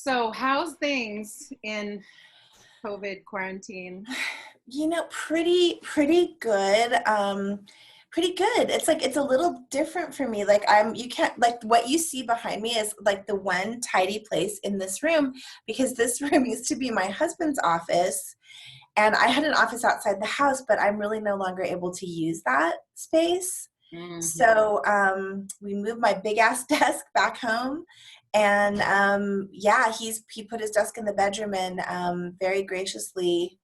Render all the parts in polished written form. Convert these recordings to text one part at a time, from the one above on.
So how's things in COVID quarantine? Pretty good. Pretty good. It's like it's a little different for me. Like you can't, like, what you see behind me is like the one tidy place in this room, because this room used to be my husband's office, and I had an office outside the house, but I'm really no longer able to use that space. Mm-hmm. So we moved my big ass desk back home, and he put his desk in the bedroom and very graciously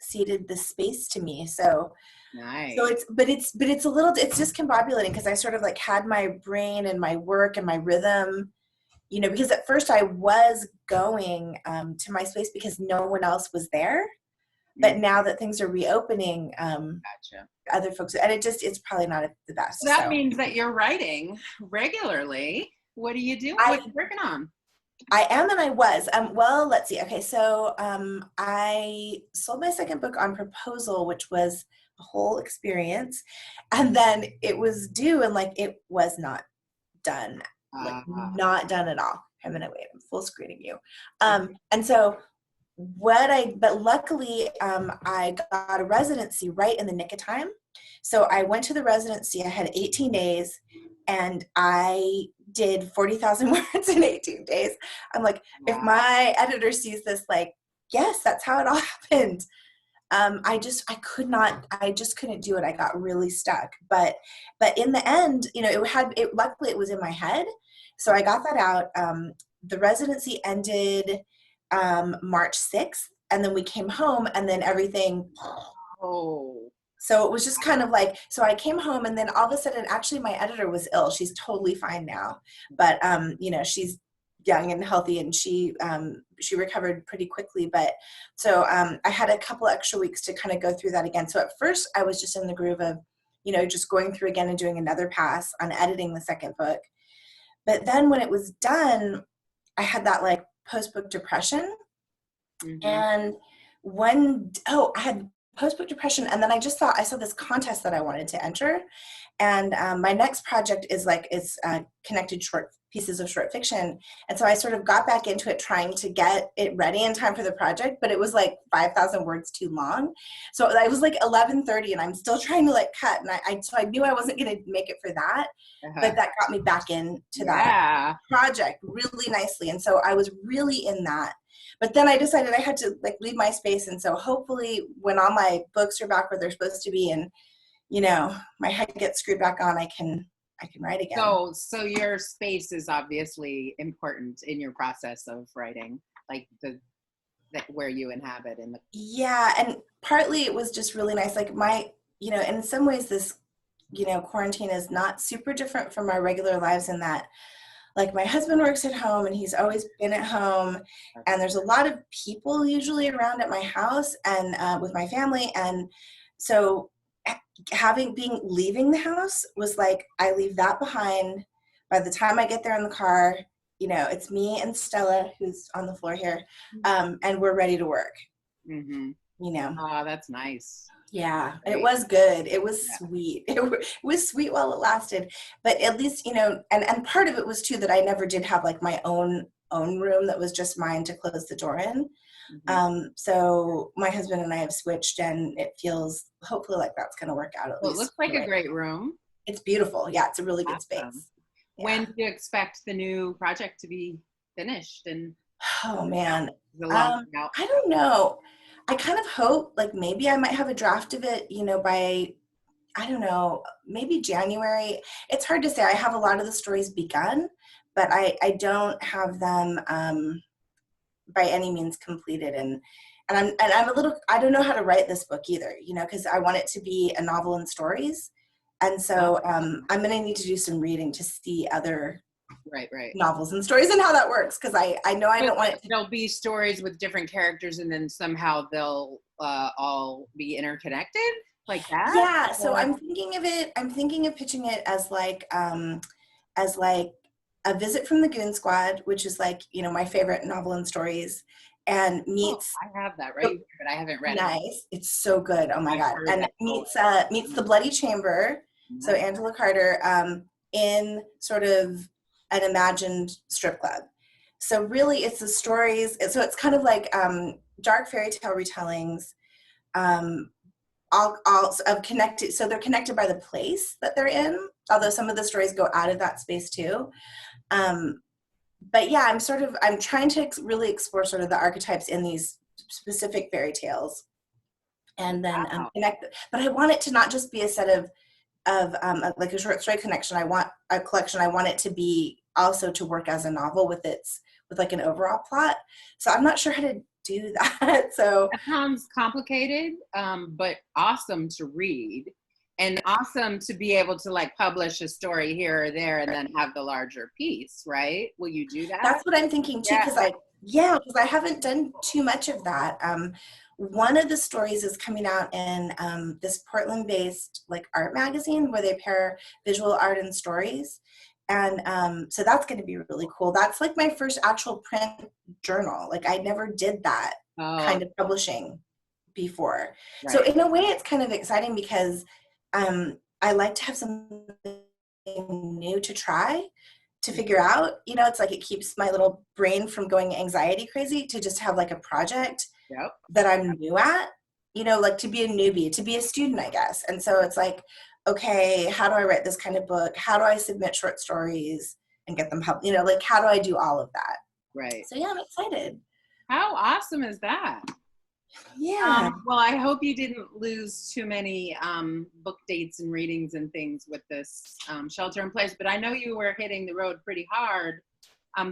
ceded the space to me. So Nice. it's a little, it's discombobulating, because I sort of like had my brain and my work and my rhythm, because at first I was going to my space because no one else was there. But now that things are reopening, Gotcha. other folks, and it's probably not the best. So that means that you're writing regularly. What do you do? What are you working on? I am, and I was. Well, let's see. Okay, so I sold my second book on proposal, which was a whole experience, and then it was due, and like it was not done, not done at all. I'm gonna wait. I'm full screening you, and so. But luckily, I got a residency right in the nick of time. So I went to the residency. I had 18 days, and I did 40,000 words in 18 days. I'm like, wow. If my editor sees this, like, yes, that's how it all happened. I just couldn't do it. I got really stuck. But in the end, luckily it was in my head. So I got that out. The residency ended March 6th, and then we came home, and then everything. So it was just kind of like, so I came home, and then all of a sudden, actually my editor was ill. She's totally fine now, but she's young and healthy, and she recovered pretty quickly. But so I had a couple extra weeks to kind of go through that again. So at first I was just in the groove of, just going through again and doing another pass on editing the second book. But then when it was done, I had that like post-book depression. Mm-hmm. And I had post-book depression, and then I saw this contest that I wanted to enter, and my next project is connected short pieces of short fiction, and so I sort of got back into it, trying to get it ready in time for the project, but it was like 5,000 words too long, so I was like 11:30, and I'm still trying to like cut, and so I knew I wasn't going to make it for that, but that got me back into that project really nicely, and so I was really in that. But then I decided I had to like leave my space, and so hopefully when all my books are back where they're supposed to be, and my head gets screwed back on, I can write again. So your space is obviously important in your process of writing, like where you inhabit in the. Yeah, and partly it was just really nice. Like in some ways this, quarantine is not super different from our regular lives in that. Like my husband works at home, and he's always been at home, and there's a lot of people usually around at my house and with my family. And so leaving the house was like, I leave that behind. By the time I get there in the car, it's me and Stella, who's on the floor here, and we're ready to work. Mm-hmm. Oh, that's nice. Yeah, it was good. It was sweet. It was sweet while it lasted. But at least, and part of it was too that I never did have like my own room that was just mine to close the door in. Mm-hmm. So my husband and I have switched, and it feels hopefully like that's going to work out at least. It looks like a great room. It's beautiful. Yeah, it's a really good space. Yeah. When do you expect the new project to be finished? And oh man, I don't know. I kind of hope like maybe I might have a draft of it, by, I don't know, maybe January. It's hard to say. I have a lot of the stories begun, but I don't have them by any means completed. And I'm a little, I don't know how to write this book either, because I want it to be a novel in stories. And so I'm going to need to do some reading to see other novels and stories and how that works, because I know I don't want it to. There'll be stories with different characters, and then somehow they'll all be interconnected like that. Yeah, so I'm thinking of pitching it as like A Visit from the Goon Squad, which is like, my favorite novel and stories, and meets. I have that right here, but I haven't read it. Nice, it's so good. Oh my god! And meets The Bloody Chamber. Nice. So Angela Carter in sort of an imagined strip club. So really it's the stories. So it's kind of like dark fairy tale retellings, all of connected. So they're connected by the place that they're in, although some of the stories go out of that space too. But yeah, I'm trying to really explore sort of the archetypes in these specific fairy tales, and then connect. But I want it to not just be a set of like a short story connection. I want a collection. I want it to be also to work as a novel with like an overall plot. So I'm not sure how to do that. So that sounds complicated, but awesome to read. And awesome to be able to like publish a story here or there and then have the larger piece, right? Will you do that? That's what I'm thinking too, because I haven't done too much of that. One of the stories is coming out in this Portland-based like art magazine where they pair visual art and stories. And so that's going to be really cool. That's like my first actual print journal. Like I never did that kind of publishing before. Right. So in a way it's kind of exciting because I like to have something new to try, to figure out. You know, it's like it keeps my little brain from going anxiety crazy to just have like a project that I'm new at, you know, like to be a newbie, to be a student, I guess. And so it's like, okay, how do I write this kind of book? How do I submit short stories and get them published? You know, like how do I do all of that? Right. So yeah, I'm excited. How awesome is that? Yeah. Well, I hope you didn't lose too many book dates and readings and things with this shelter in place, but I know you were hitting the road pretty hard,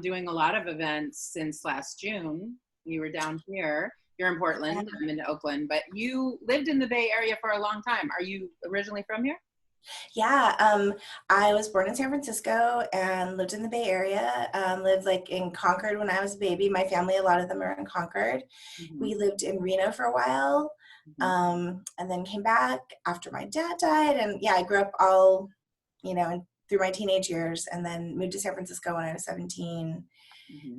doing a lot of events since last June. You were down here. You're in Portland. I'm in Oakland, but you lived in the Bay Area for a long time. Are you originally from here? Yeah, I was born in San Francisco and lived in the Bay Area. Lived like in Concord when I was a baby. My family, a lot of them are in Concord. Mm-hmm. We lived in Reno for a while, and then came back after my dad died. And yeah, I grew up all, you know, through my teenage years, and then moved to San Francisco when I was 17.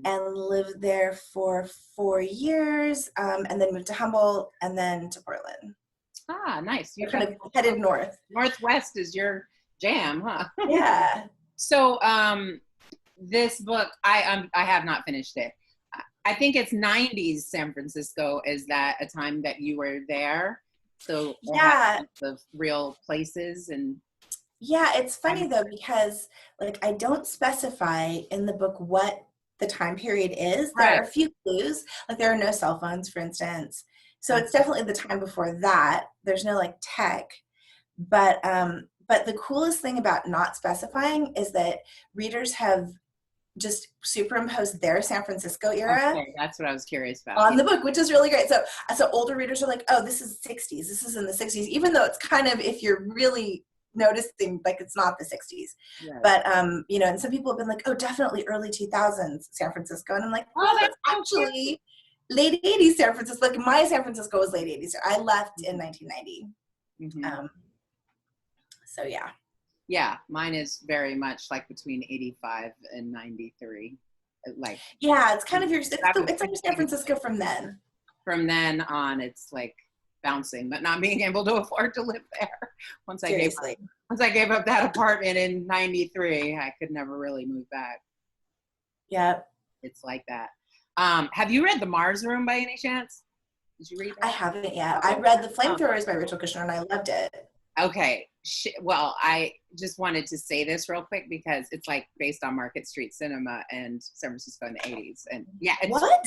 And lived there for 4 years, and then moved to Humboldt and then to Portland. Ah, nice. You're kind of headed north. Northwest is your jam, huh? Yeah. So this book, I have not finished it. I think it's 90s San Francisco. Is that a time that you were there? So yeah, the real places and. Yeah, it's funny though, because like I don't specify in the book what the time period is. There are a few clues, like there are no cell phones, for instance. So it's definitely the time before that. There's no like tech, but the coolest thing about not specifying is that readers have just superimposed their San Francisco era. Okay, that's what I was curious about. On the book, which is really great. So older readers are like, oh, this is 60s. This is in the 60s, even though it's kind of, if you're really noticing, like it's not the 60s. Right. But you know, and some people have been like, oh, definitely early 2000s San Francisco, and I'm like, oh, that's actually late 80s San Francisco. Like my San Francisco was late 80s. I left in 1990. So yeah, mine is very much like between 85 and 93. Like it's kind of it's like San Francisco from then. From then on, it's like bouncing, but not being able to afford to live there. Once I gave up that apartment in 93, I could never really move back. Yeah, it's like that. Have you read The Mars Room by any chance? Did you read that? I haven't yet. I read The Flamethrowers by Rachel Kushner, and I loved it. Okay. Well, I just wanted to say this real quick because it's like based on Market Street Cinema and San Francisco in the 80s. And yeah, it's what?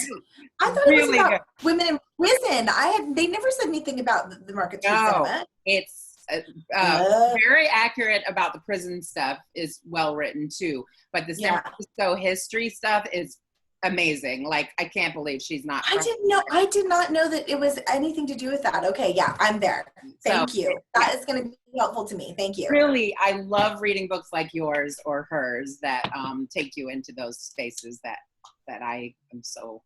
I thought it was about women in prison. They never said anything about the Market Street Cinema. It's very accurate about the prison stuff, is well written too. But the San Francisco history stuff is amazing. Like, I can't believe she's not. I did not know that it was anything to do with that. Okay, yeah, I'm there. Thank you. That is going to be helpful to me. Thank you. Really, I love reading books like yours or hers that take you into those spaces that I am so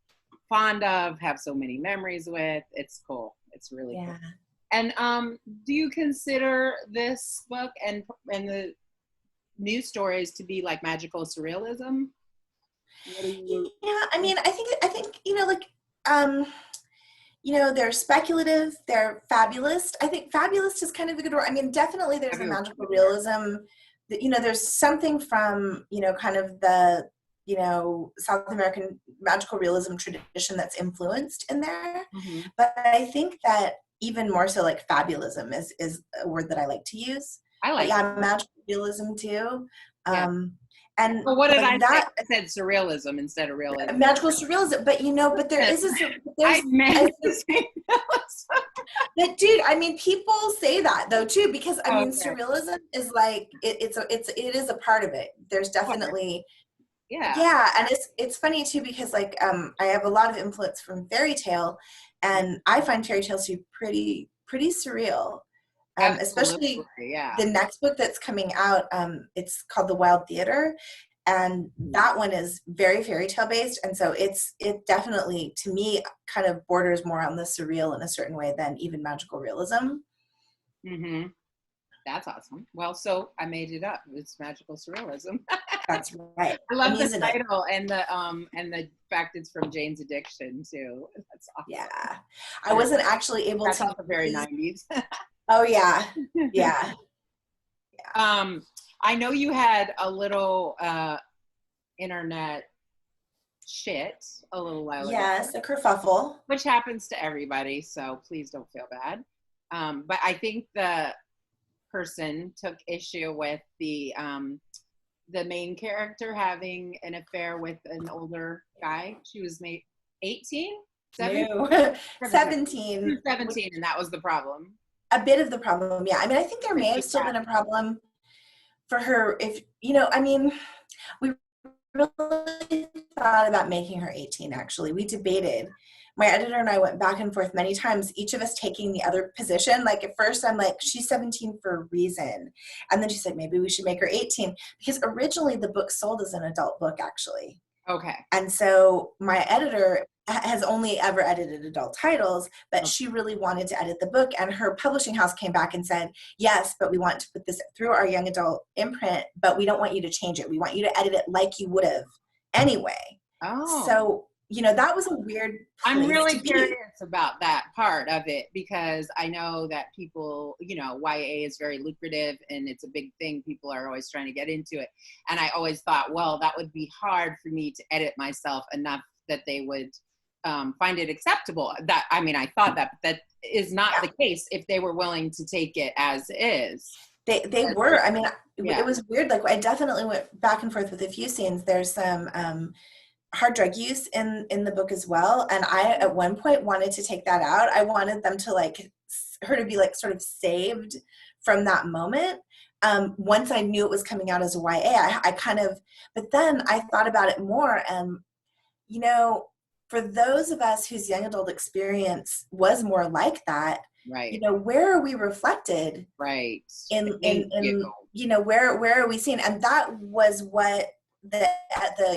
fond of, have so many memories with. It's cool. It's really cool. And do you consider this book and the new stories to be like magical surrealism? Yeah, I mean, I think you know, like you know, they're speculative, they're fabulous. I think fabulous is kind of a good word. I mean, definitely there's a magical realism that, you know, there's something from, you know, kind of the you know, South American magical realism tradition that's influenced in there. Mm-hmm. But I think that even more so, like, fabulism is a word that I like to use. I But like yeah, magical realism too. yeah. And Well, what did I like say? that, I said surrealism instead of realism. magical surrealism. But you know, but there is I meant a, to say realism. but dude, I mean, people say that though too, because I mean, Okay. surrealism is like it is a part of it. There's Sure. definitely. Yeah. Yeah, and it's funny too, because like I have a lot of influence from fairy tale, and I find fairy tales to be pretty surreal. Absolutely. Especially Yeah. the next book that's coming out, it's called The Wild Theater, and that one is very fairy tale based, and so it definitely, to me, kind of borders more on the surreal in a certain way than even magical realism. Mm-hmm. That's awesome. Well, so I made it up. It's magical surrealism. That's right. I love I'm the using it. title and the fact it's from Jane's Addiction too. That's awesome. Yeah, I wasn't actually able That's to. also very 90s. Oh yeah, yeah. I know you had a little internet shit a little while ago. Yes, a kerfuffle. Which happens to everybody, so please don't feel bad. But I think the person took issue with the main character having an affair with an older guy. She was 18? 17. 17. 17, and that was the problem. A bit of the problem, yeah. I mean, I think there may have still been a problem for her if, you know, I mean, we really thought about making her 18, actually. We debated. My editor and I went back and forth many times, each of us taking the other position. Like, at first, I'm like, she's 17 for a reason. And then she's like, maybe we should make her 18. Because originally the book sold as an adult book, actually. Okay. And so my editor has only ever edited adult titles, but she really wanted to edit the book. And her publishing house came back and said, yes, but we want to put this through our young adult imprint, but we don't want you to change it. We want you to edit it like you would have anyway. Oh. So, you know, that was a weird place I'm really to be. curious about that part of it, because I know that people, you know, YA is very lucrative and it's a big thing. People are always trying to get into it. And I always thought, well, that would be hard for me to edit myself enough that they would find it acceptable. That, I mean, I thought that, but that is not the case if they were willing to take it as is. They were. I mean, it was weird. Like, I definitely went back and forth with a few scenes. There's some hard drug use in the book as well, and I at one point wanted to take that out. I wanted them to, like, her to be like sort of saved from that moment. Once I knew it was coming out as a YA, I kind of, but then I thought about it more, and you know, for those of us whose young adult experience was more like that, right? You know, where are we reflected? Right. In you know, where are we seen? And that was what the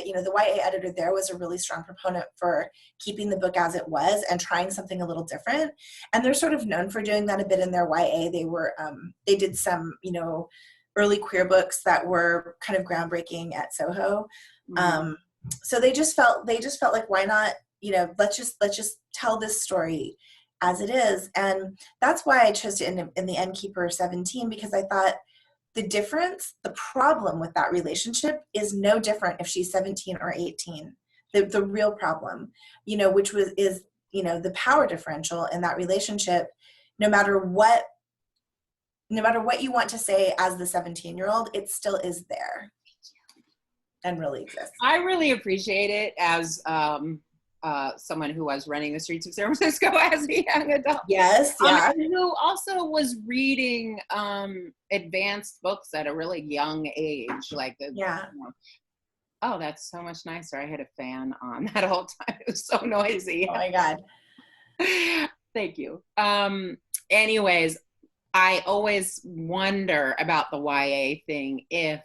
you know, the YA editor there was a really strong proponent for keeping the book as it was and trying something a little different. And they're sort of known for doing that a bit in their YA. They were they did some, you know, early queer books that were kind of groundbreaking at Soho. Mm-hmm. So they just felt like, why not, you know, let's just tell this story as it is. And that's why I chose to end in the end keep her 17, because I thought the problem with that relationship is no different if she's 17 or 18. The real problem, you know, is, you know, the power differential in that relationship, no matter what you want to say as the 17-year-old, it still is there and really exists. I really appreciate it as someone who was running the streets of San Francisco as a young adult. Yes, yeah. Who also was reading advanced books at a really young age, like the. Yeah. You know, oh, that's so much nicer. I had a fan on that whole time. It was so noisy. Oh my God. Thank you. Anyways, I always wonder about the YA thing, if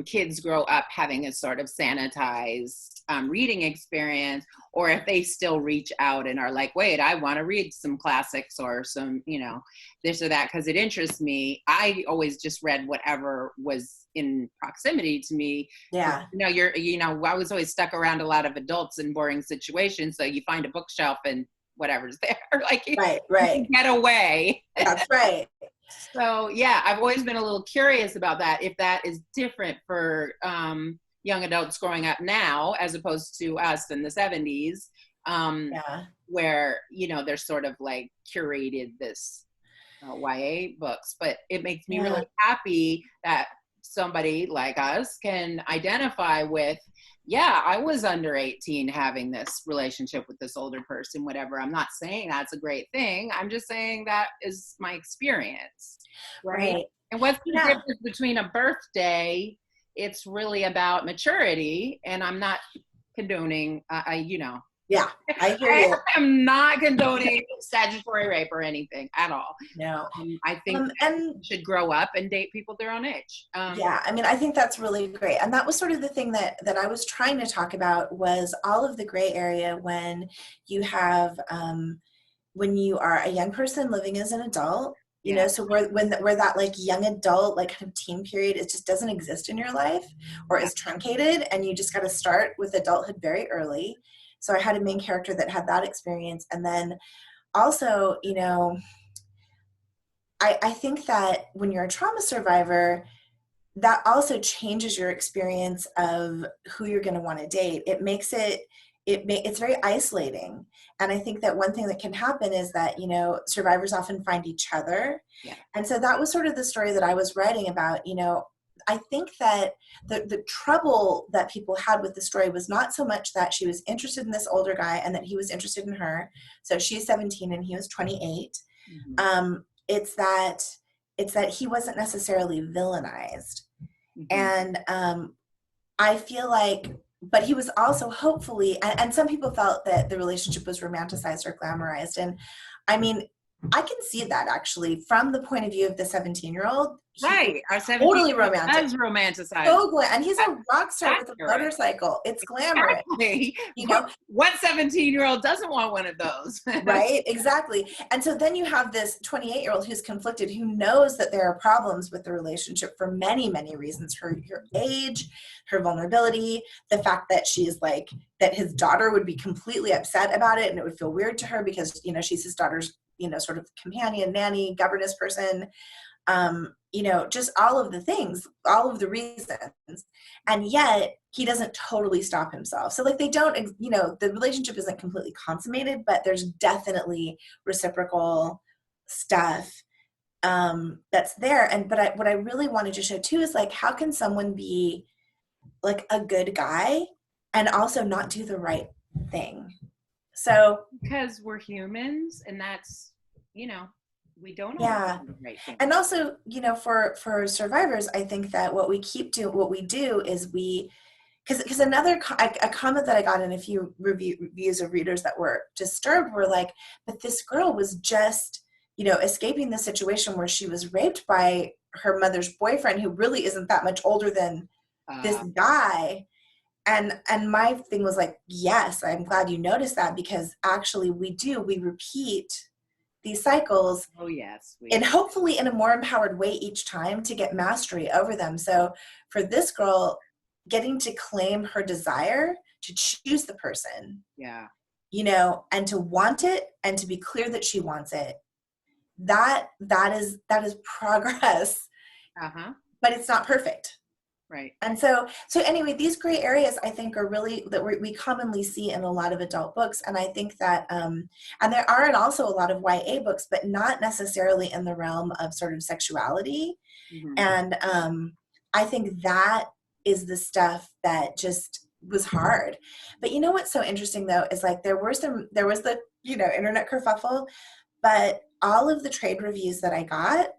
kids grow up having a sort of sanitized reading experience, or if they still reach out and are like, wait, I want to read some classics or some, you know, this or that, because it interests me. I always just read whatever was in proximity to me. Yeah. You know, I was always stuck around a lot of adults in boring situations. So you find a bookshelf and whatever's there, like, right. You can get away. That's right. So yeah, I've always been a little curious about that, if that is different for young adults growing up now, as opposed to us in the 70s, where, you know, they're sort of like curated this YA books. But it makes me really happy that somebody like us can identify with, yeah, I was under 18 having this relationship with this older person, whatever. I'm not saying that's a great thing. I'm just saying that is my experience. Right. And what's the difference between a birthday? It's really about maturity, and I'm not condoning, you know. Yeah, I hear you. I am not condoning statutory rape or anything at all. No. I think and should grow up and date people their own age. Yeah, I mean, I think that's really great. And that was sort of the thing that I was trying to talk about, was all of the gray area when you have, when you are a young person living as an adult, you know, so where that like young adult, like kind of teen period, it just doesn't exist in your life, or is truncated, and you just got to start with adulthood very early. So I had a main character that had that experience. And then also, you know, I think that when you're a trauma survivor, that also changes your experience of who you're going to want to date. It makes it's very isolating. And I think that one thing that can happen is that, you know, survivors often find each other. Yeah. And so that was sort of the story that I was writing about. You know, I think that the trouble that people had with the story was not so much that she was interested in this older guy and that he was interested in her. So she's 17 and he was 28. Mm-hmm. It's that he wasn't necessarily villainized. Mm-hmm. And I feel like, but he was also hopefully, and some people felt that the relationship was romanticized or glamorized. And I mean, I can see that actually from the point of view of the 17-year-old. Right. Our 17 totally romantic. Does romanticize. So and he's a rock star with a motorcycle. It's glamorous. Exactly. You know, what 17-year-old doesn't want one of those? Right. Exactly. And so then you have this 28-year-old who's conflicted, who knows that there are problems with the relationship for many, many reasons. Her age, her vulnerability, the fact that she's like, that his daughter would be completely upset about it and it would feel weird to her because, you know, she's his daughter's, you know, sort of companion, nanny, governess person. You know, just all of the things, all of the reasons. And yet he doesn't totally stop himself. So like they don't, you know, the relationship isn't completely consummated, but there's definitely reciprocal stuff that's there. And, but what I really wanted to show too is like, how can someone be like a good guy and also not do the right thing? So because we're humans, and that's, you know, we don't. Yeah. And also, you know, for survivors, I think that what we do is because a comment that I got in a few reviews of readers that were disturbed were like, but this girl was just, you know, escaping the situation where she was raped by her mother's boyfriend, who really isn't that much older than this guy. And my thing was like, yes, I'm glad you noticed that, because actually we repeat these cycles. Oh yes. And hopefully in a more empowered way each time to get mastery over them. So for this girl, getting to claim her desire to choose the person, you know, and to want it and to be clear that she wants it, that is progress. But it's not perfect. Right. And so anyway, these gray areas I think are really that we commonly see in a lot of adult books. And I think that, and there are also a lot of YA books, but not necessarily in the realm of sort of sexuality. Mm-hmm. And I think that is the stuff that just was hard. But you know what's so interesting though, is like there was the, you know, internet kerfuffle, but all of the trade reviews that I got,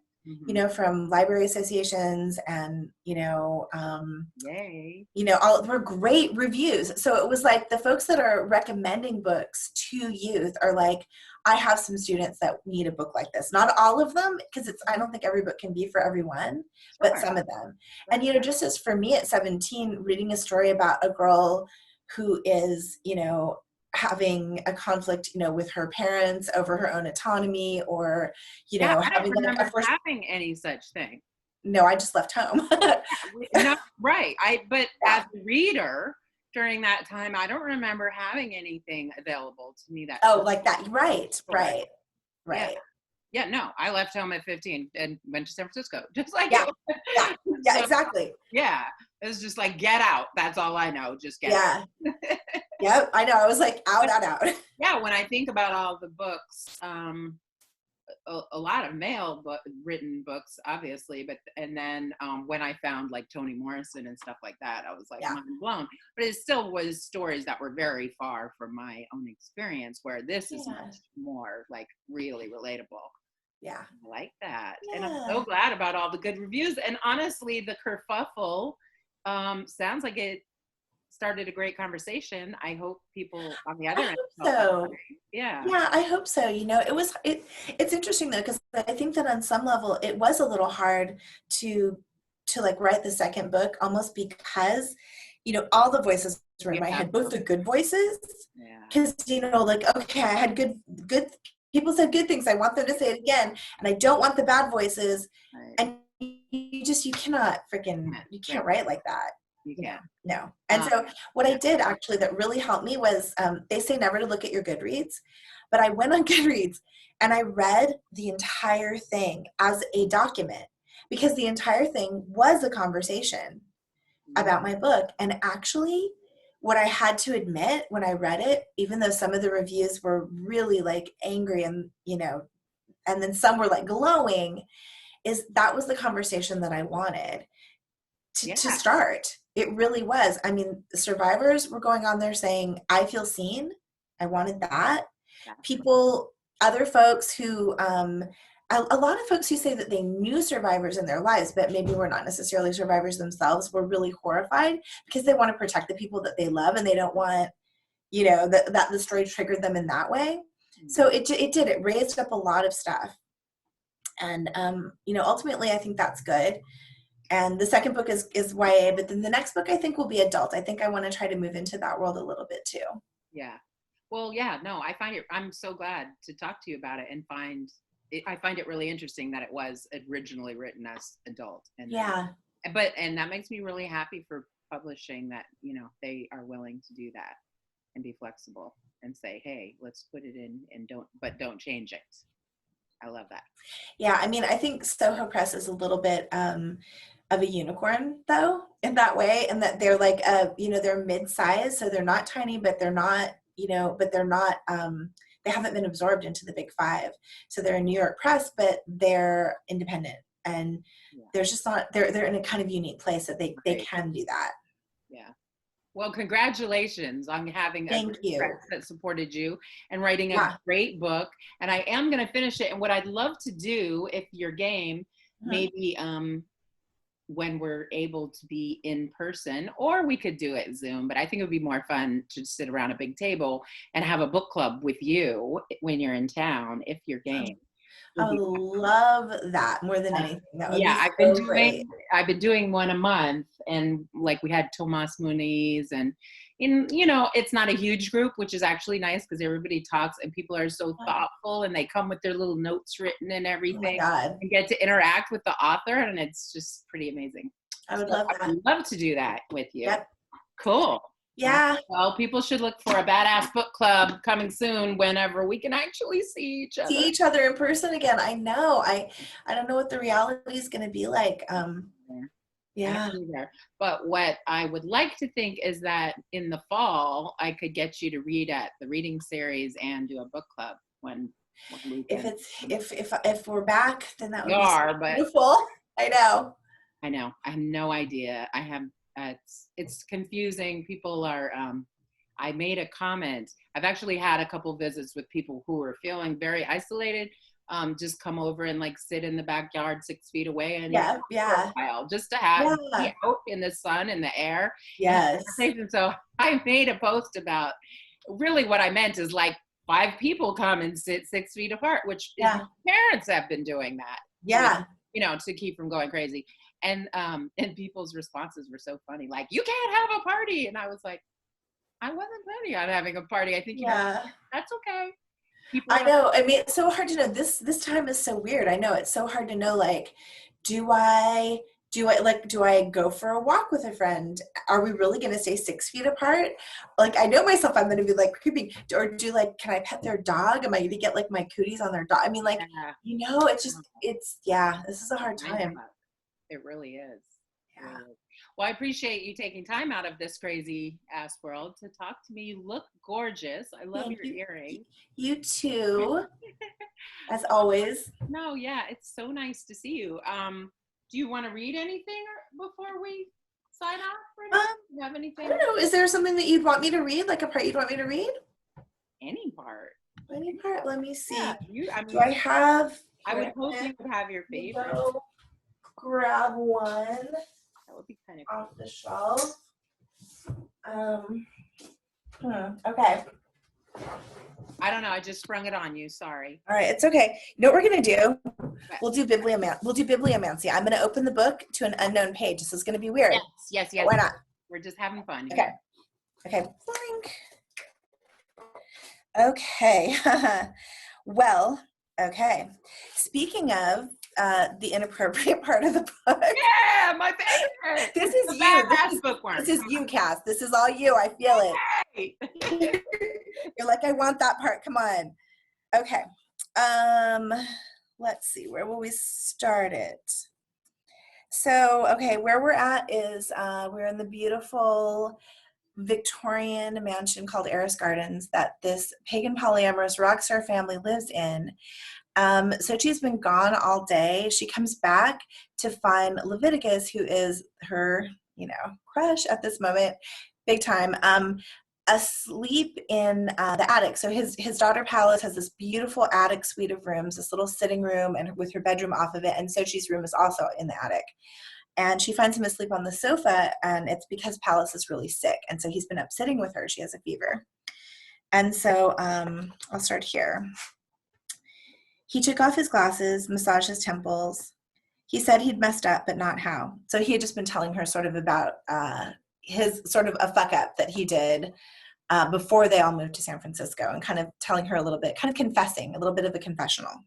you know, from library associations and, you know, you know, all were great reviews. So it was like the folks that are recommending books to youth are like, I have some students that need a book like this. Not all of them, because I don't think every book can be for everyone, but some of them. And, you know, just as for me at 17, reading a story about a girl who is, you know, having a conflict, you know, with her parents over her own autonomy, or, you know, I don't remember having any such thing. No, I just left home. No, right. But as a reader during that time, I don't remember having anything available to me that. Oh, like that. Right. Yeah, no, I left home at 15 and went to San Francisco, just like yeah, exactly. Yeah. It was just like, get out. That's all I know. Just get Yeah. out. Yep. I know. I was like, out. Yeah. When I think about all the books, a lot of male written books, obviously, but and then when I found like Toni Morrison and stuff like that, I was like Yeah. mind blown. But it still was stories that were very far from my own experience, where this is much more like really relatable. Yeah. I like that. Yeah. And I'm so glad about all the good reviews. And honestly, the kerfuffle sounds like it started a great conversation. I hope people on the other end felt that way. Yeah. Yeah, I hope so. You know, it's interesting though, because I think that on some level it was a little hard to like write the second book, almost because, you know, all the voices were in my head, both the good voices. Yeah. Because, you know, like, okay, I had good people said good things. I want them to say it again. And I don't want the bad voices. Right. And you cannot you can't write like that. You can't. No. And so what I did actually that really helped me was, they say never to look at your Goodreads, but I went on Goodreads and I read the entire thing as a document, because the entire thing was a conversation about my book. And actually, what I had to admit when I read it, even though some of the reviews were really like angry and, you know, and then some were like glowing, is that was the conversation that I wanted to start. It really was. I mean, the survivors were going on there saying, I feel seen. I wanted that. People, other folks who, a lot of folks who say that they knew survivors in their lives, but maybe were not necessarily survivors themselves, were really horrified because they want to protect the people that they love and they don't want, you know, that the story triggered them in that way. So it raised up a lot of stuff. And, you know, ultimately I think that's good. And the second book is YA, but then the next book I think will be adult. I think I want to try to move into that world a little bit too. Yeah. Well, yeah, no, I'm so glad to talk to you about it and I find it really interesting that it was originally written as adult. And and that makes me really happy for publishing that, you know, they are willing to do that and be flexible and say, hey, let's put it in and don't change it. I love that. Yeah. I mean, I think Soho Press is a little bit, of a unicorn though, in that way. And that they're like, you know, they're mid-size. So they're not tiny, but they're not, you know, but they're not, they haven't been absorbed into the big five. So they're a New York press, but they're independent and there's just not, they're in a kind of unique place that they can do that. Yeah. Well, congratulations on having a press that supported you and writing a great book. And I am going to finish it. And what I'd love to do, if you're game, maybe when we're able to be in person, or we could do it Zoom, but I think it would be more fun to sit around a big table and have a book club with you when you're in town, if you're game. I love that more than anything. That would be I've been doing one a month, and like we had Tomas Muniz, and you know, it's not a huge group, which is actually nice because everybody talks and people are so thoughtful and they come with their little notes written and everything and get to interact with the author, and it's just pretty amazing. I would love that. I would love to do that with you. Yep. Cool. Yeah. Well, people should look for a Badass Book Club coming soon, whenever we can actually see each other. See each other in person again. I know. I don't know what the reality is going to be like. Yeah. But what I would like to think is that in the fall, I could get you to read at the reading series and do a book club when we can. If we're back, then that would be beautiful. I know. I have no idea. I have. It's confusing. People are, I made a comment. I've actually had a couple visits with people who are feeling very isolated. Just come over and like sit in the backyard 6 feet away and for a while, just to have be out in the sun and the air. Yes. And so I made a post about, really what I meant is like 5 people come and sit 6 feet apart, which parents have been doing that. Yeah. You know, to keep from going crazy. And people's responses were so funny, like, you can't have a party. And I was like, I wasn't planning on having a party. I think, that's okay. I know. I mean, it's so hard to know. This time is so weird. I know it's so hard to know, like, do I go for a walk with a friend? Are we really going to stay 6 feet apart? Like, I know myself, I'm going to be like creeping, or can I pet their dog? Am I going to get like my cooties on their dog? I mean, like, you know, it's just, this is a hard time. It really is. Yeah. Well, I appreciate you taking time out of this crazy ass world to talk to me. You look gorgeous. I love Thank your you. earrings. You too, as always. No, yeah, it's so nice to see you. Do you want to read anything before we sign off? Or anything? Do you have anything? I don't know. Is there something that you'd want me to read? Like a part you'd want me to read? Any part. Any part? Let me see. Yeah, Do I have? I would hope you would have your favorite. Go grab one That would be kind of cool. off the shelf. Okay. I don't know. I just sprung it on you. Sorry. All right, it's okay. You know what we're gonna do? We'll do bibliomancy. I'm gonna open the book to an unknown page. This is gonna be weird. Yes. But why not? We're just having fun. Okay. Blink. Okay. Well, okay. Speaking of the inappropriate part of the book. Yeah, my favorite. This is you. Badass Bookworm. This is you, Cass. This is all you. I feel it. Hey. You're like, I want that part. Come on. Okay. Let's see. Where will we start it? So, okay, where we're at is we're in the beautiful Victorian mansion called Eris Gardens that this pagan polyamorous rock star family lives in. Sochi's been gone all day. She comes back to find Leviticus, who is her, crush at this moment, big time, asleep in the attic. So his daughter Pallas has this beautiful attic suite of rooms, this little sitting room and with her bedroom off of it. And Sochi's room is also in the attic. And she finds him asleep on the sofa, and it's because Pallas is really sick. And so he's been up sitting with her. She has a fever. And so I'll start here. He took off his glasses, massaged his temples. He said he'd messed up, but not how. So he had just been telling her sort of about his sort of a fuck up that he did before they all moved to San Francisco, and kind of telling her a little bit, kind of confessing, a little bit of a confessional.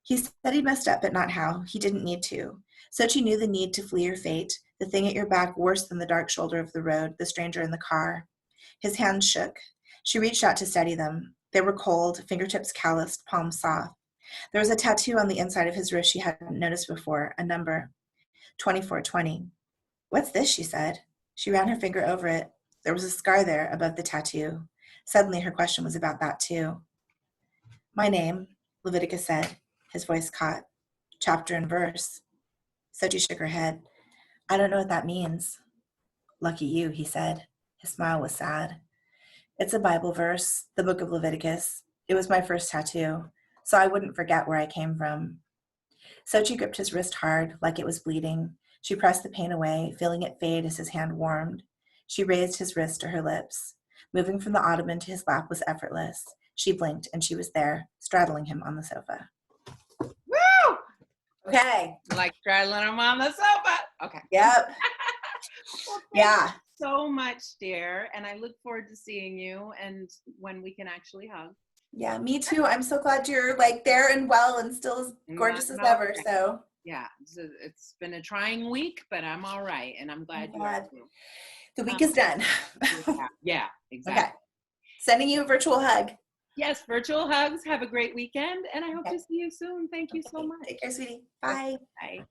He said he'd messed up, but not how. He didn't need to. Sochi knew the need to flee your fate, the thing at your back worse than the dark shoulder of the road, the stranger in the car. His hands shook. She reached out to steady them. They were cold, fingertips calloused, palms soft. There was a tattoo on the inside of his wrist she hadn't noticed before, a number, 2420. What's this, she said. She ran her finger over it. There was a scar there above the tattoo. Suddenly her question was about that too. My name, Leviticus said, his voice caught. Chapter and verse. Sochi shook her head. I don't know what that means. Lucky you, he said. His smile was sad. It's a Bible verse, the book of Leviticus. It was my first tattoo, so I wouldn't forget where I came from. Sochi gripped his wrist hard, like it was bleeding. She pressed the pain away, feeling it fade as his hand warmed. She raised his wrist to her lips. Moving from the ottoman to his lap was effortless. She blinked, and she was there, straddling him on the sofa. Woo! Okay. Like straddling him on the sofa. Okay. Yep. Well, Yeah. So much, dear, and I look forward to seeing you and when we can actually hug. Yeah, me too. I'm so glad you're like there and well and still as gorgeous as ever. So yeah, it's been a trying week, but I'm all right, and I'm glad you are too. The week is done. Yeah, exactly. Okay. Sending you a virtual hug. Yes, virtual hugs. Have a great weekend, and I hope to see you soon. Thank you so much. Take care, sweetie. Bye. Bye.